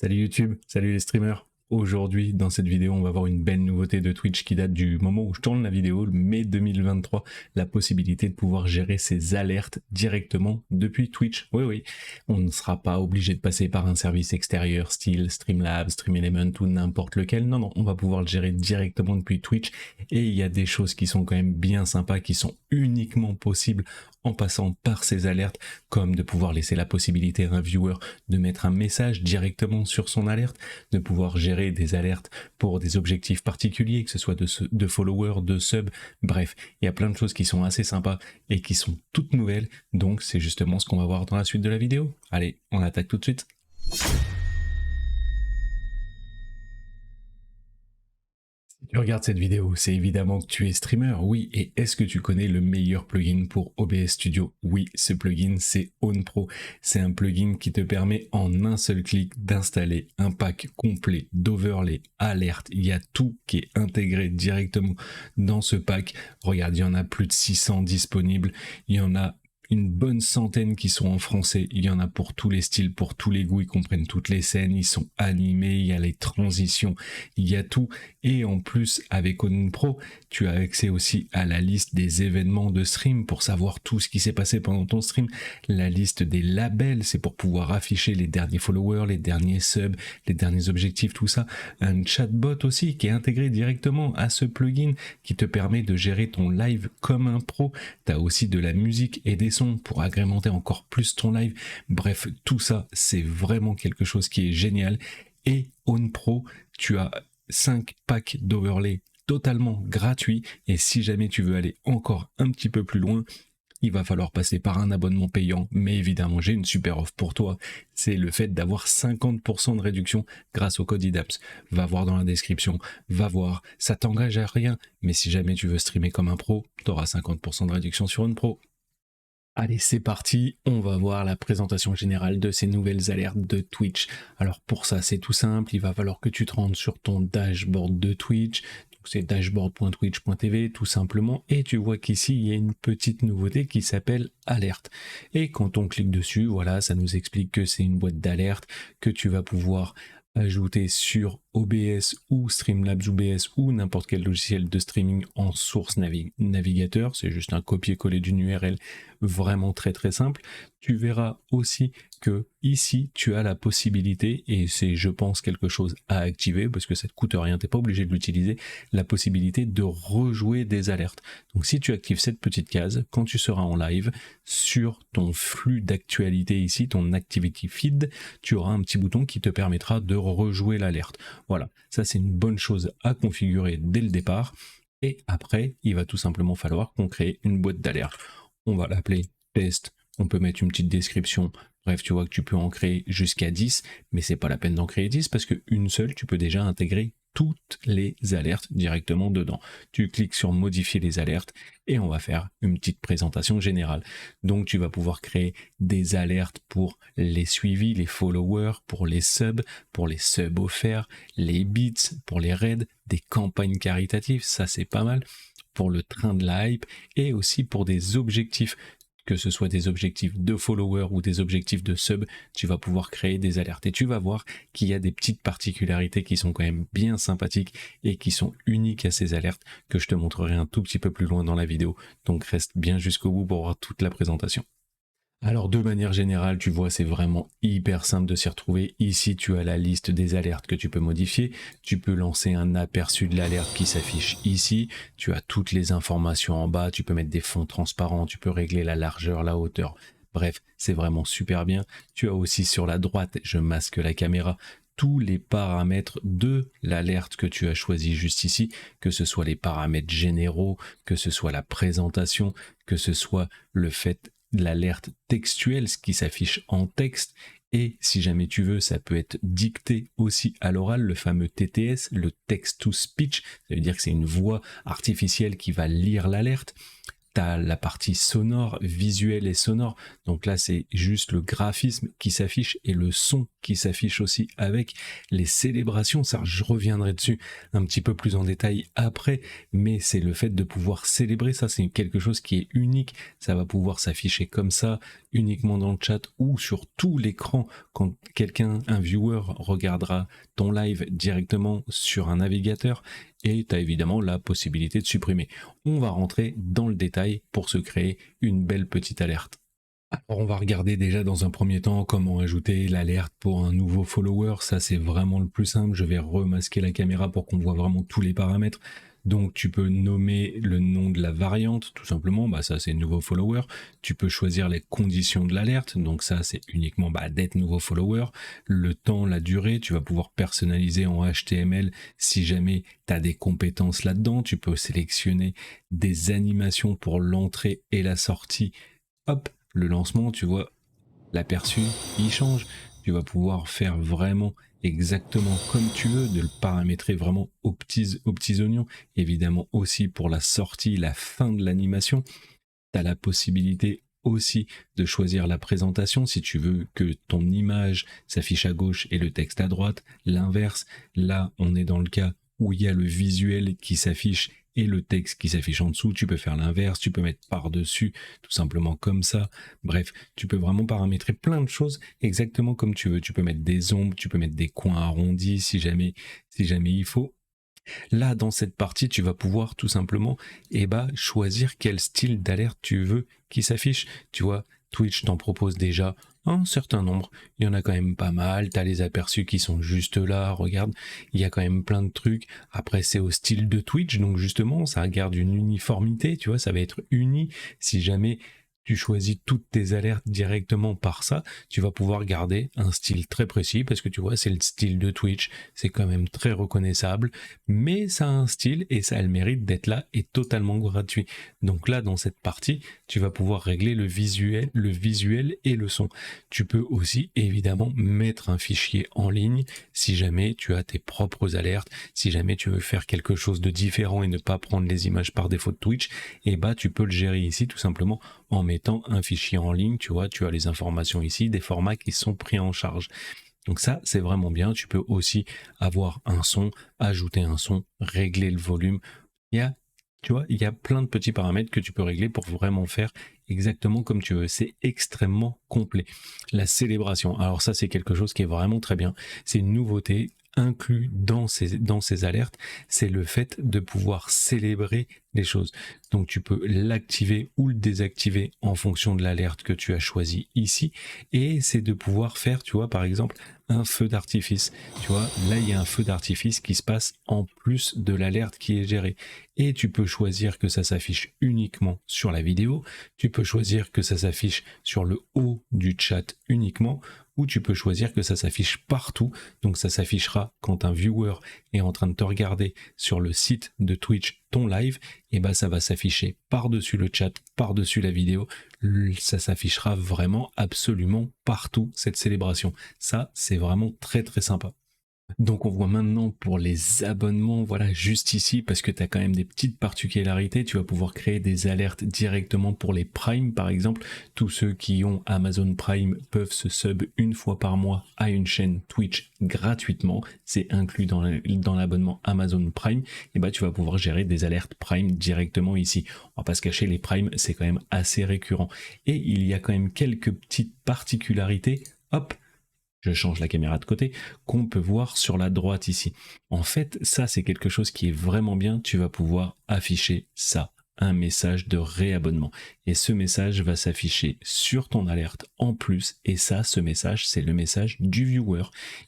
Salut YouTube, salut les streamers. Aujourd'hui, dans cette vidéo, on va voir une belle nouveauté de Twitch qui date du moment où je tourne la vidéo, le mai 2023, la possibilité de pouvoir gérer ses alertes directement depuis Twitch. Oui, oui, on ne sera pas obligé de passer par un service extérieur, style Streamlabs, StreamElement ou n'importe lequel. Non, non, on va pouvoir le gérer directement depuis Twitch. Et il y a des choses qui sont quand même bien sympas, qui sont uniquement possibles en passant par ces alertes, comme de pouvoir laisser la possibilité à un viewer de mettre un message directement sur son alerte, de pouvoir gérer des alertes pour des objectifs particuliers, que ce soit de followers, de subs, bref, il y a plein de choses qui sont assez sympas et qui sont toutes nouvelles, donc c'est justement ce qu'on va voir dans la suite de la vidéo. Allez, on attaque tout de suite. Si tu regardes cette vidéo, c'est évidemment que tu es streamer, oui, et est-ce que tu connais le meilleur plugin pour OBS Studio? Oui, ce plugin c'est OwnPro. C'est un plugin qui te permet en un seul clic d'installer un pack complet d'overlay, alerte. Il y a tout qui est intégré directement dans ce pack. Regarde, il y en a plus de 600 disponibles, il y en a une bonne centaine qui sont en français, il y en a pour tous les styles, pour tous les goûts, ils comprennent toutes les scènes, ils sont animés, il y a les transitions, il y a tout, et en plus avec OwnPro, tu as accès aussi à la liste des événements de stream pour savoir tout ce qui s'est passé pendant ton stream, la liste des labels, c'est pour pouvoir afficher les derniers followers, les derniers subs, les derniers objectifs, tout ça, un chatbot aussi qui est intégré directement à ce plugin qui te permet de gérer ton live comme un pro, tu as aussi de la musique et des pour agrémenter encore plus ton live. Bref, tout ça, c'est vraiment quelque chose qui est génial. Et OwnPro, tu as 5 packs d'overlay totalement gratuits. Et si jamais tu veux aller encore un petit peu plus loin, il va falloir passer par un abonnement payant. Mais évidemment, j'ai une super offre pour toi. C'est le fait d'avoir 50% de réduction grâce au code IDAPS. Va voir dans la description, va voir. Ça t'engage à rien. Mais si jamais tu veux streamer comme un pro, tu auras 50% de réduction sur OwnPro. Allez, c'est parti, on va voir la présentation générale de ces nouvelles alertes de Twitch. Alors pour ça, c'est tout simple, il va falloir que tu te rendes sur ton dashboard de Twitch. Donc c'est dashboard.twitch.tv tout simplement. Et tu vois qu'ici, il y a une petite nouveauté qui s'appelle alerte. Et quand on clique dessus, voilà, ça nous explique que c'est une boîte d'alerte que tu vas pouvoir ajouter sur OBS ou Streamlabs OBS ou n'importe quel logiciel de streaming en source navigateur. C'est juste un copier-coller d'une URL vraiment très simple. Tu verras aussi que ici tu as la possibilité, et c'est je pense quelque chose à activer parce que ça te coûte rien, t'es pas obligé de l'utiliser, la possibilité de rejouer des alertes. Donc si tu actives cette petite case, quand tu seras en live, sur ton flux d'actualité ici, ton activity feed, tu auras un petit bouton qui te permettra de rejouer l'alerte. Voilà, ça c'est une bonne chose à configurer dès le départ. Et après, il va tout simplement falloir qu'on crée une boîte d'alerte. On va l'appeler test, on peut mettre une petite description. Bref, tu vois que tu peux en créer jusqu'à 10, mais c'est pas la peine d'en créer 10 parce qu'une seule, tu peux déjà intégrer toutes les alertes directement dedans. Tu cliques sur modifier les alertes et on va faire une petite présentation générale. Donc tu vas pouvoir créer des alertes pour les suivis, les followers, pour les subs offerts, les bits, pour les raids, des campagnes caritatives, ça c'est pas mal, pour le train de la hype et aussi pour des objectifs, que ce soit des objectifs de followers ou des objectifs de sub, tu vas pouvoir créer des alertes et tu vas voir qu'il y a des petites particularités qui sont quand même bien sympathiques et qui sont uniques à ces alertes que je te montrerai un tout petit peu plus loin dans la vidéo. Donc reste bien jusqu'au bout pour voir toute la présentation. Alors de manière générale, tu vois, c'est vraiment hyper simple de s'y retrouver. Ici, tu as la liste des alertes que tu peux modifier. Tu peux lancer un aperçu de l'alerte qui s'affiche ici. Tu as toutes les informations en bas. Tu peux mettre des fonds transparents. Tu peux régler la largeur, la hauteur. Bref, c'est vraiment super bien. Tu as aussi sur la droite, je masque la caméra, tous les paramètres de l'alerte que tu as choisi juste ici, que ce soit les paramètres généraux, que ce soit la présentation, que ce soit le fait l'alerte textuelle, ce qui s'affiche en texte, et si jamais tu veux, ça peut être dicté aussi à l'oral, le fameux TTS, le text to speech, ça veut dire que c'est une voix artificielle qui va lire l'alerte. T'as la partie sonore, visuelle et sonore, donc là c'est juste le graphisme qui s'affiche et le son qui s'affiche aussi avec les célébrations. Ça, je reviendrai dessus un petit peu plus en détail après, mais c'est le fait de pouvoir célébrer, ça c'est quelque chose qui est unique, ça va pouvoir s'afficher comme ça, uniquement dans le chat ou sur tout l'écran quand quelqu'un, un viewer, regardera ton live directement sur un navigateur, et tu as évidemment la possibilité de supprimer. On va rentrer dans le détail pour se créer une belle petite alerte. Alors on va regarder déjà dans un premier temps comment ajouter l'alerte pour un nouveau follower. Ça c'est vraiment le plus simple. Je vais remasquer la caméra pour qu'on voit vraiment tous les paramètres. Donc tu peux nommer le nom de la variante, tout simplement, ça c'est nouveau follower. Tu peux choisir les conditions de l'alerte, donc ça c'est uniquement d'être nouveau follower. Le temps, la durée, tu vas pouvoir personnaliser en HTML si jamais tu as des compétences là-dedans. Tu peux sélectionner des animations pour l'entrée et la sortie. Hop, le lancement, tu vois, l'aperçu, il change. Tu vas pouvoir faire vraiment exactement comme tu veux, de le paramétrer vraiment aux petits oignons. Évidemment aussi pour la sortie, la fin de l'animation. Tu as la possibilité aussi de choisir la présentation si tu veux que ton image s'affiche à gauche et le texte à droite. L'inverse, là on est dans le cas où il y a le visuel qui s'affiche et le texte qui s'affiche en dessous. Tu peux faire l'inverse, tu peux mettre par-dessus, tout simplement comme ça. Bref, tu peux vraiment paramétrer plein de choses exactement comme tu veux. Tu peux mettre des ombres, tu peux mettre des coins arrondis si jamais il faut. Là, dans cette partie, tu vas pouvoir tout simplement choisir quel style d'alerte tu veux qui s'affiche. Tu vois, Twitch t'en propose déjà un certain nombre. Il y en a quand même pas mal. Tu as les aperçus qui sont juste là. Regarde, il y a quand même plein de trucs. Après, c'est au style de Twitch. Donc justement, ça garde une uniformité. Tu vois, ça va être uni. Si jamais tu choisis toutes tes alertes directement par ça, tu vas pouvoir garder un style très précis parce que tu vois, c'est le style de Twitch, c'est quand même très reconnaissable, mais ça a un style et ça a le mérite d'être là et totalement gratuit. Donc là, dans cette partie, tu vas pouvoir régler le visuel et le son. Tu peux aussi évidemment mettre un fichier en ligne si jamais tu as tes propres alertes, si jamais tu veux faire quelque chose de différent et ne pas prendre les images par défaut de Twitch, tu peux le gérer ici tout simplement en mettant un fichier en ligne. Tu vois, tu as les informations ici, des formats qui sont pris en charge. Donc ça, c'est vraiment bien. Tu peux aussi avoir un son, ajouter un son, régler le volume. Il y a plein de petits paramètres que tu peux régler pour vraiment faire exactement comme tu veux. C'est extrêmement complet. La célébration, alors ça, c'est quelque chose qui est vraiment très bien. C'est une nouveauté inclus dans ces alertes, c'est le fait de pouvoir célébrer les choses. Donc tu peux l'activer ou le désactiver en fonction de l'alerte que tu as choisi ici, et c'est de pouvoir faire, tu vois, par exemple, un feu d'artifice. Tu vois, là il y a un feu d'artifice qui se passe en plus de l'alerte qui est gérée, et tu peux choisir que ça s'affiche uniquement sur la vidéo, tu peux choisir que ça s'affiche sur le haut du chat uniquement, ou tu peux choisir que ça s'affiche partout. Donc ça s'affichera quand un viewer est en train de te regarder sur le site de Twitch, ton live, et ça va s'afficher par-dessus le chat, par-dessus la vidéo. Ça s'affichera vraiment absolument partout, cette célébration. Ça, c'est vraiment très très sympa. Donc on voit maintenant pour les abonnements, voilà, juste ici, parce que tu as quand même des petites particularités. Tu vas pouvoir créer des alertes directement pour les Prime, par exemple. Tous ceux qui ont Amazon Prime peuvent se sub une fois par mois à une chaîne Twitch gratuitement. C'est inclus dans l'abonnement Amazon Prime. Et tu vas pouvoir gérer des alertes Prime directement ici. On va pas se cacher, les Prime, c'est quand même assez récurrent. Et il y a quand même quelques petites particularités. Hop, je change la caméra de côté, qu'on peut voir sur la droite ici. En fait, ça c'est quelque chose qui est vraiment bien. Tu vas pouvoir afficher ça, un message de réabonnement. Et ce message va s'afficher sur ton alerte en plus. Et ça, ce message, c'est le message du viewer.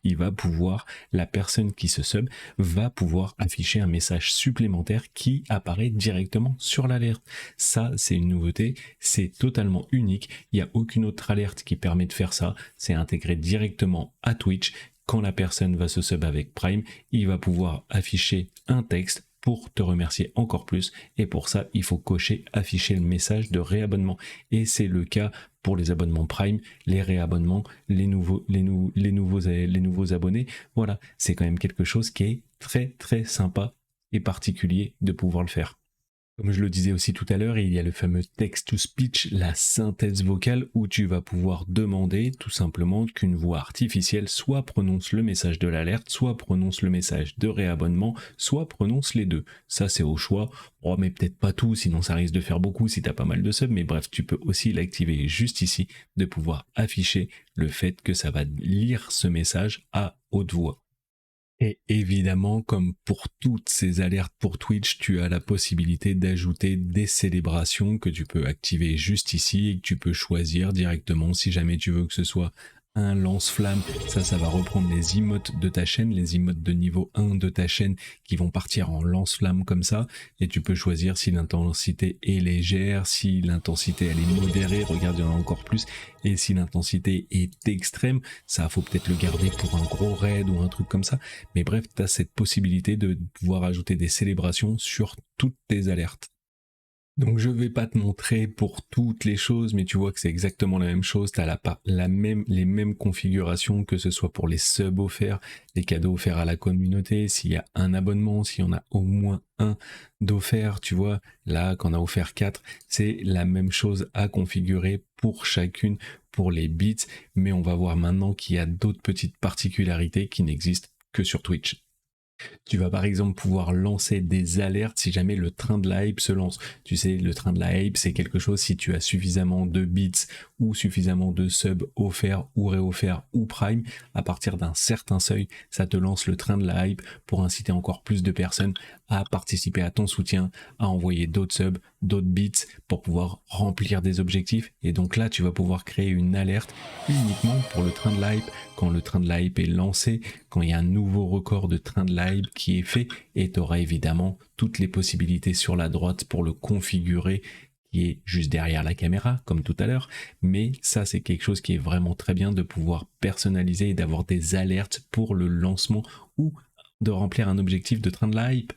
Il va pouvoir, la personne qui se sub, va pouvoir afficher un message supplémentaire qui apparaît directement sur l'alerte. Ça, c'est une nouveauté. C'est totalement unique. Il n'y a aucune autre alerte qui permet de faire ça. C'est intégré directement à Twitch. Quand la personne va se sub avec Prime, il va pouvoir afficher un texte pour te remercier encore plus, et pour ça il faut cocher afficher le message de réabonnement, et c'est le cas pour les abonnements Prime, les réabonnements, les nouveaux abonnés. Voilà, c'est quand même quelque chose qui est très très sympa et particulier de pouvoir le faire. Comme je le disais aussi tout à l'heure, il y a le fameux text-to-speech, la synthèse vocale, où tu vas pouvoir demander tout simplement qu'une voix artificielle soit prononce le message de l'alerte, soit prononce le message de réabonnement, soit prononce les deux. Ça, c'est au choix. Oh, mais peut-être pas tout, sinon ça risque de faire beaucoup si tu as pas mal de subs, mais bref, tu peux aussi l'activer juste ici, de pouvoir afficher le fait que ça va lire ce message à haute voix. Et évidemment, comme pour toutes ces alertes pour Twitch, tu as la possibilité d'ajouter des célébrations que tu peux activer juste ici et que tu peux choisir directement si jamais tu veux que ce soit un lance-flamme. Ça va reprendre les emotes de ta chaîne, les emotes de niveau 1 de ta chaîne qui vont partir en lance-flamme comme ça. Et tu peux choisir si l'intensité est légère, si l'intensité elle est modérée, regarde il y en a encore plus. Et si l'intensité est extrême, ça faut peut-être le garder pour un gros raid ou un truc comme ça. Mais bref, tu as cette possibilité de pouvoir ajouter des célébrations sur toutes tes alertes. Donc je vais pas te montrer pour toutes les choses, mais tu vois que c'est exactement la même chose. Tu as les mêmes configurations, que ce soit pour les subs offerts, les cadeaux offerts à la communauté, s'il y a un abonnement, s'il y en a au moins un d'offert, tu vois, là qu'on a offert 4, c'est la même chose à configurer pour chacune, pour les bits, mais on va voir maintenant qu'il y a d'autres petites particularités qui n'existent que sur Twitch. Tu vas par exemple pouvoir lancer des alertes si jamais le train de la hype se lance. Tu sais, le train de la hype, c'est quelque chose si tu as suffisamment de bits ou suffisamment de subs offerts ou réofferts ou prime, à partir d'un certain seuil, ça te lance le train de la hype pour inciter encore plus de personnes à participer à ton soutien, à envoyer d'autres subs, d'autres bits pour pouvoir remplir des objectifs. Et donc là, tu vas pouvoir créer une alerte uniquement pour le train de la hype. Quand le train de la hype est lancé, quand il y a un nouveau record de train de la hype qui est fait, et tu auras évidemment toutes les possibilités sur la droite pour le configurer, qui est juste derrière la caméra, comme tout à l'heure. Mais ça, c'est quelque chose qui est vraiment très bien de pouvoir personnaliser et d'avoir des alertes pour le lancement ou de remplir un objectif de train de la hype.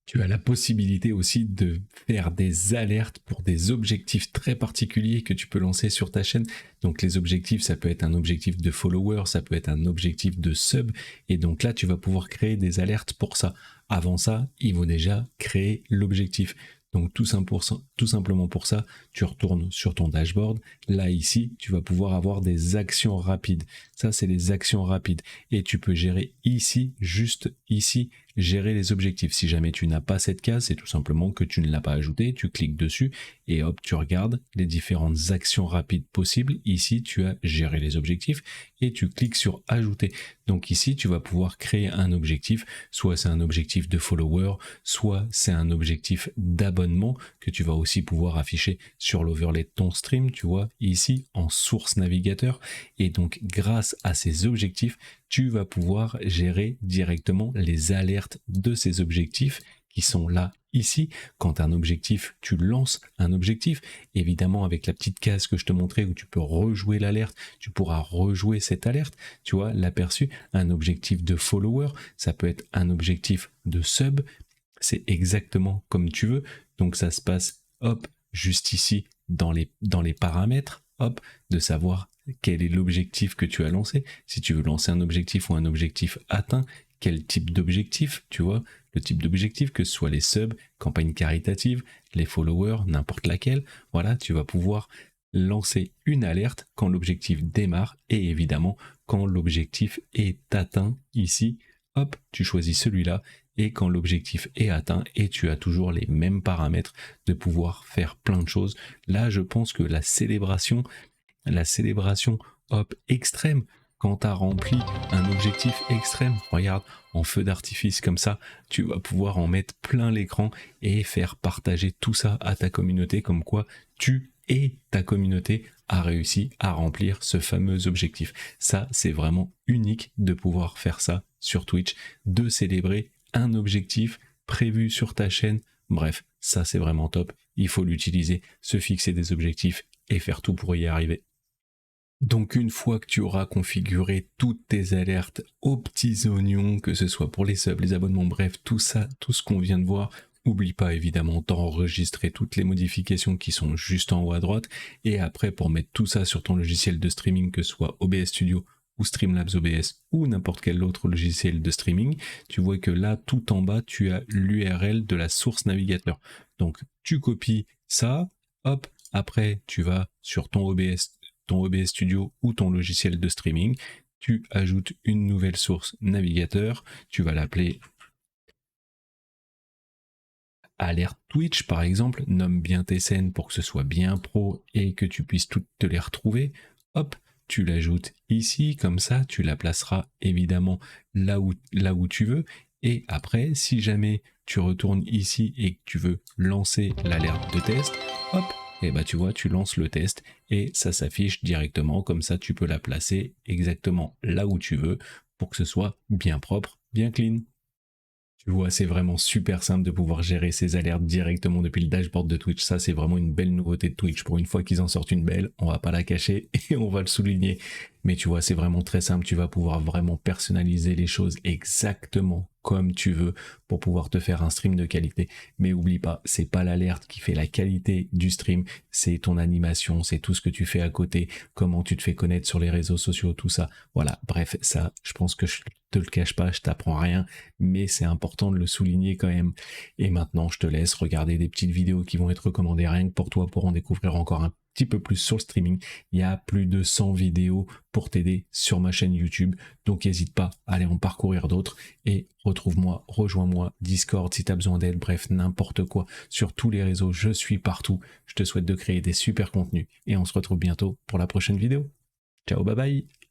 Tu as la possibilité aussi de faire des alertes pour des objectifs très particuliers que tu peux lancer sur ta chaîne. Donc les objectifs, ça peut être un objectif de followers, ça peut être un objectif de sub. Et donc là, tu vas pouvoir créer des alertes pour ça. Avant ça, il faut déjà créer l'objectif. Donc tout simplement pour ça, tu retournes sur ton dashboard. Là, ici, tu vas pouvoir avoir des actions rapides. Ça, c'est les actions rapides. Et tu peux gérer ici, juste ici, gérer les objectifs. Si jamais tu n'as pas cette case, c'est tout simplement que tu ne l'as pas ajouté. Tu cliques dessus et hop, tu regardes les différentes actions rapides possibles. Ici, tu as géré les objectifs et tu cliques sur ajouter. Donc ici, tu vas pouvoir créer un objectif. Soit c'est un objectif de follower, soit c'est un objectif d'abonnement que tu vas aussi pouvoir afficher sur l'overlay de ton stream, tu vois, ici en source navigateur. Et donc, grâce à ces objectifs, tu vas pouvoir gérer directement les alertes de ces objectifs qui sont là ici. Quand un objectif, tu lances un objectif, évidemment avec la petite case que je te montrais où tu peux rejouer l'alerte, tu pourras rejouer cette alerte, tu vois, l'aperçu, un objectif de follower, ça peut être un objectif de sub, c'est exactement comme tu veux. Donc ça se passe, hop, juste ici dans les paramètres, hop, de savoir quel est l'objectif que tu as lancé. Si tu veux lancer un objectif ou un objectif atteint, quel type d'objectif, tu vois, le type d'objectif, que ce soit les subs, campagne caritative, les followers, n'importe laquelle, voilà, tu vas pouvoir lancer une alerte quand l'objectif démarre et évidemment quand l'objectif est atteint ici, hop, tu choisis celui-là et quand l'objectif est atteint et tu as toujours les mêmes paramètres de pouvoir faire plein de choses. Là, je pense que la célébration, hop, extrême, quand tu as rempli un objectif extrême, regarde, en feu d'artifice comme ça, tu vas pouvoir en mettre plein l'écran et faire partager tout ça à ta communauté, comme quoi tu et ta communauté a réussi à remplir ce fameux objectif. Ça, c'est vraiment unique de pouvoir faire ça sur Twitch, de célébrer un objectif prévu sur ta chaîne. Bref, ça c'est vraiment top. Il faut l'utiliser, se fixer des objectifs et faire tout pour y arriver. Donc une fois que tu auras configuré toutes tes alertes aux petits oignons, que ce soit pour les subs, les abonnements, bref, tout ça, tout ce qu'on vient de voir, n'oublie pas évidemment d'enregistrer toutes les modifications qui sont juste en haut à droite. Et après, pour mettre tout ça sur ton logiciel de streaming, que ce soit OBS Studio ou Streamlabs OBS ou n'importe quel autre logiciel de streaming, tu vois que là, tout en bas, tu as l'URL de la source navigateur. Donc, tu copies ça, hop, après, tu vas sur ton OBS Studio ou ton logiciel de streaming, tu ajoutes une nouvelle source navigateur, tu vas l'appeler Alerte Twitch par exemple, nomme bien tes scènes pour que ce soit bien pro et que tu puisses toutes te les retrouver. Hop, tu l'ajoutes ici, comme ça tu la placeras évidemment là où tu veux. Et après, si jamais tu retournes ici et que tu veux lancer l'alerte de test, hop, et bah tu vois, tu lances le test et ça s'affiche directement, comme ça tu peux la placer exactement là où tu veux pour que ce soit bien propre, bien clean. Tu vois, c'est vraiment super simple de pouvoir gérer ces alertes directement depuis le dashboard de Twitch. Ça, c'est vraiment une belle nouveauté de Twitch. Pour une fois qu'ils en sortent une belle, on va pas la cacher et on va le souligner. Mais tu vois, c'est vraiment très simple. Tu vas pouvoir vraiment personnaliser les choses exactement comme tu veux pour pouvoir te faire un stream de qualité. Mais oublie pas, c'est pas l'alerte qui fait la qualité du stream, c'est ton animation, c'est tout ce que tu fais à côté, comment tu te fais connaître sur les réseaux sociaux, tout ça. Voilà, bref, ça, je pense que je te le cache pas, je t'apprends rien, mais c'est important de le souligner quand même. Et maintenant, je te laisse regarder des petites vidéos qui vont être recommandées rien que pour toi pour en découvrir encore un petit peu plus sur le streaming. Il y a plus de 100 vidéos pour t'aider sur ma chaîne YouTube, donc n'hésite pas à aller en parcourir d'autres et retrouve-moi, rejoins-moi, Discord si tu as besoin d'aide, bref, n'importe quoi. Sur tous les réseaux, je suis partout. Je te souhaite de créer des super contenus et on se retrouve bientôt pour la prochaine vidéo. Ciao, bye bye!